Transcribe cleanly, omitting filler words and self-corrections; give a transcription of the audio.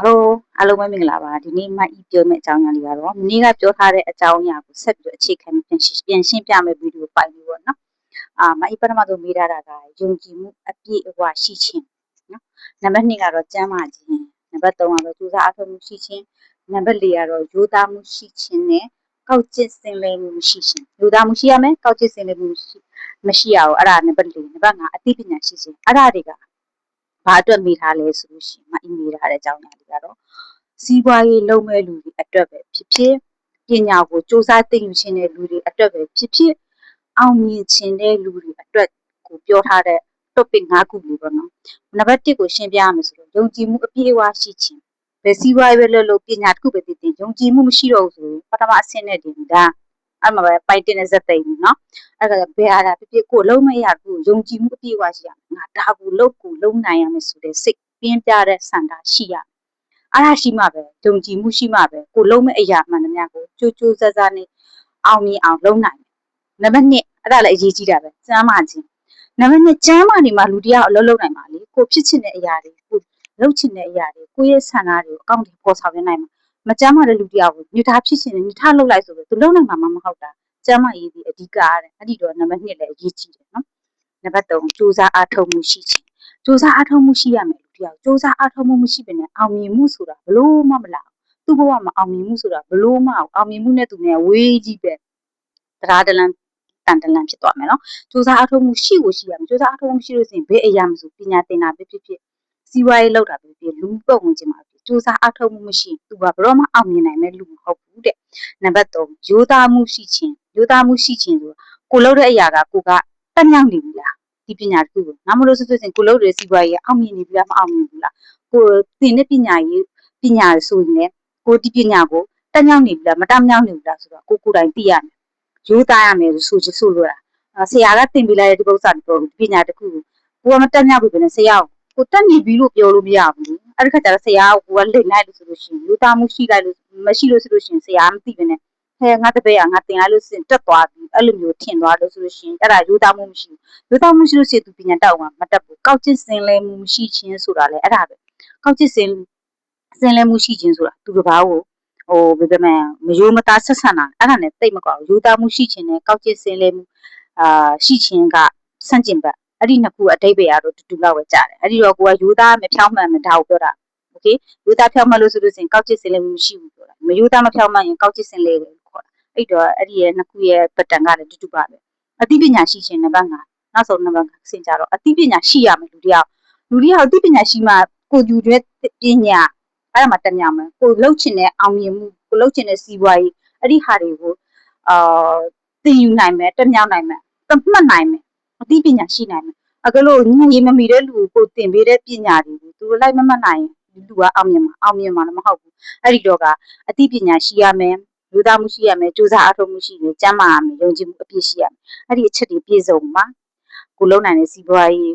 Hello, hello မင်္ဂလာပါဒီနေ့ပြောမယ့်အကြောင်းအရာလေးကတော့မနေ့ကပြောထားတဲ့အကြောင်းအရာကိုဆက်ပြီးတော့အခြေခံပြန်ရှင်းပြမယ့်ဗီဒီယိုဖိုင်လေးပေါ့နော်ပထမဆုံးမေးထားတာကယုံကြည်မှုအပြည့်အဝရှိခြင်းနော်နံပါတ်2ကတော့ကျမ်းမာခြင်းနံပါတ်3ကတော့ကြိုးစားအားထုတ်မှုရှိခြင်းနံပါတ်4ကတော့ရိုးသားမှုရှိခြင်းနဲ့ကောက်ကျစ်စင်လည်မှုမရှိခြင်းရိုးသားမှုရှိရမယ်ကောက်ကျစ်စင်လည်မှုမရှိရအောင်အဲ့ဒါနံပါတ်4နံပါတ်5အသိပညာရှိခြင်းအဲ့ဒါတွေကဘာအတွက်မိထားလဲဆိုလို့ရှိရင်မအီးမေးထားတဲ့အကြောင်းအရာတွေကတော့စီးပွားရေးလုပ်မဲ့လူတွေအတွက်ပဲဖြစ်ဖြစ်ပညာကိုစူးစမ်းသိယူခြင်းတဲ့လူတွေအတွက်ပဲဖြစ်ဖြစ်အောင်မြင်ခြင်းတဲ့လူတွေအတွက်ကိုပြောထားတဲ့ topic 5ခုလေးပေါ့နော်နံပါတ်1ကိုရှင်းပြရမယ်ဆိုတော့ယုံကြည်မှုအပြည့်အဝရှိခြင်းဘယ်စီးပွားရေးပဲလုပ်ပညာတစ်ခုပဲသိယုံကြည်မှုမရှိတော့ဘူးဆိုရင်ပထမအဆင့်နဲ့တင်ဒါအဲ့မှာပဲပိုက်တင်တဲ့ဇက်သိမ်းနော်အဲ့ဒါဘယ်ဟာလာဖြစ်ကိုလုံးမရဘူးယုံကြည်မှုအပြည့်အဝရှိရမယ်ငါဒါကိုလုံးနိုင်ရမယ်ဆိုတဲ့စိတ်ပြင်းပြတဲ့ဆန္ဒရှိရအဲ့ဒါရှိမှပဲယုံကြည်မှုရှိမှပဲကိုလုံးမဲ့အရာမှန်သမျှကိုကြိုးစားနဲ့အောင်မြင်အောင်လုပ်နိုင်နံပါတ်2အဲ့ဒါလည်းအရေးကြီးတာပဲကျမ်းမာခြင်းနံပါတ်2ကျမ်းမာနေမှလူတရားအလုပ်လုပ်နိုင်ပါလေကိုဖြစ်ချင်တဲ့အရာတွေကိုလုပ်ချင်တဲ့အရာတွေကိုရဲ့ဆန္ဒတွေကိုအကောင့်တွေပေါ်ဆောင်နိုင်မှာမကျမ်းမာတဲ့လူတရားကိုမြထားဖြစ်ချင်တယ်မြထားလုပ်လိုက်ဆိုတော့သူလုပ်နိုင်မှာမဟုတ်တာကျမ်းမာရေးဒီအဓိကတဲ့အဲ့ဒီတော့နံပါတ်2လည်းအရေးကြီးတယ်နော်နံပါတ်3စူးစမ်းအားထုတ်မှုရှိခြင်းစူးစမ်းအားထုတ်မှုရှိရမယ်လူတရားစူးစမ်းအားထုတ်မှုမရှိဘဲနဲ့အောင်မြင်မှုဆိုတာဘလို့မှမလာသူ့ဘဝမှာအောင်မြင်မှုဆိုတာဘလို့မှအောင်မြင်မှုနဲ့သူနဲ့ဝေးကြီးပဲတရားတလန်းတန်တလန်းဖြစ်သွားမယ်နော်စူးစမ်းအားထုတ်မှုရှိရမယ်စူးစမ်းအားထုတ်မှုရှိလို့ရှိရင်ဘယ်အရာမှမဆိုပညာသင်တာဖြစ်ဖြစ်စီးပွားရေးလုပ်တာဖြစ်ဖြစ်လူပုံဝင်ခြင်းမှာစူးစမ်းအားထုတ်မှုမရှိသူကဘလို့မှအောင်မြင်နိုင်မဲ့လူမဟုတ်ဘူးတဲ့နံပါတ်3ရိုးသားမှုရှိခြင်းဆိုကိုလုပ်တဲ့အရာကကိုကတက်မြောက်နေပြီလားဒီပညာတစ်ခုကိုငါမလို့ဆိုရင်ကိုလုပ်တဲ့စီးပွားရေးအောင်မြင်နေပြီလားမအောင်မြင်ဘူးလားကိုသင်တဲ့ပညာဆိုရင်လည်းကိုဒီပညာကိုတက်မြောက်နေပြီလားမတက်မြောက်နေဘူးလားဆိုတော့ကိုယ်တိုင်သိရမယ်ရိုးသားရမယ်ဆိုလို့ဆရာကသင်ပေးလိုက်တဲ့ဒီပု္ပ္ပစာပညာတစ်ခုကိုကမတက်မြောက်ပြီပဲနဲ့ဆရာကိုတက်နေပြီလို့ပြောလို့မရဘူးအဲ့ဒီခါကျတော့ဆရာကိုကလိမ့်လိုက်လို့ဆိုလို့ရှိရင်ရိုးသားမှုရှိလိုက်လို့မရှိလို့ဆိုလို့ရှိရင်ဆရာမသိပဲနဲ့ဟဲ့ငါတပည့်ကငါသင်လိုက်လို့စင်တက်သွားပြီအဲ့လိုမျိုးထင်သွားလို့ဆိုလို့ရှိရင်အဲ့ဒါရိုးသားမှုမရှိဘူးရိုးသားမှုရှိလို့ရှိရင်သူပညာတက်အောင်မတက်ဘူးကောက်ကျစ်စင်လဲမှုမရှိခြင်းဆိုတာလေအဲ့ဒါပဲကောက်ကျစ်စင်လဲမှုရှိခြင်းဆိုတာသူတစ်ပါးကိုဘယ်လိုမှမယိုးမသားဆက်ဆံတာအဲ့ဒါနဲ့တိတ်မကွာဘူးရိုးသားမှုရှိခြင်းနဲ့ကောက်ကျစ်စင်လဲမှုရှိခြင်းကဆန့်ကျင်ဘက်အဲ့ဒီနှစ်ခုအတိတ်ပဲရတော့တူလောက်ပဲကြားတယ်အဲ့ဒီတော့ကိုကရိုးသားမဖြောင်းမှန်မဒါကိုပြောတာโอเคရိုးသားဖြောင်းမှန်လို့ဆိုလို့ရှိရင်ကောက်ကျစ်စင်လဲမှုမရှိဘူးပြောတာမရိုးသားမဖြောင်းမှန်ရင်ကောက်ကျစ်စင်လဲတယ်ခေါ်တာအဲ့တော့အဲ့ဒီရဲ့နှစ်ခုရဲ့ပတန်ကလည်းတူပါပဲအသိပညာရှိခြင်းနံပါတ်5နောက်ဆုံးနံပါတ်5ဆင်ကြတော့အသိပညာရှိရမယ်လူတယောက်အသိပညာရှိမှကိုယူတဲ့ပညာအဲ့ဒါမှတက်မြောက်မယ်ကိုလှုပ်ချင်တဲ့အောင်မြင်မှုကိုလှုပ်ချင်တဲ့စီးပွားရေးအဲ့ဒီဟာတွေကိုသင်ယူနိုင်မယ်တက်မြောက်နိုင်မယ်သတ်မှတ်နိုင်မယ်အသိပညာရှိနိုင်မယ်အကလို့ဉာဏ်ရည်မမီတဲ့လူကိုသင်ပေးတဲ့ပညာတွေကိုသူလိုက်မမှတ်နိုင်ရင်လူကအောင်မြင်မှာလည်းမဟုတ်ဘူးအဲ့ဒီတော့ကအသိပညာရှိရမယ်လူသားမှုရှိရမယ်ကြိုးစားအားထုတ်မှုရှိမယ်ကျမ်းမာရမယ်ယုံကြည်မှုအပြည့်ရှိရမယ်အဲ့ဒီအချက်တွေပြည့်စုံမှာကိုလုံနိုင်တဲ့စီးပွားရေး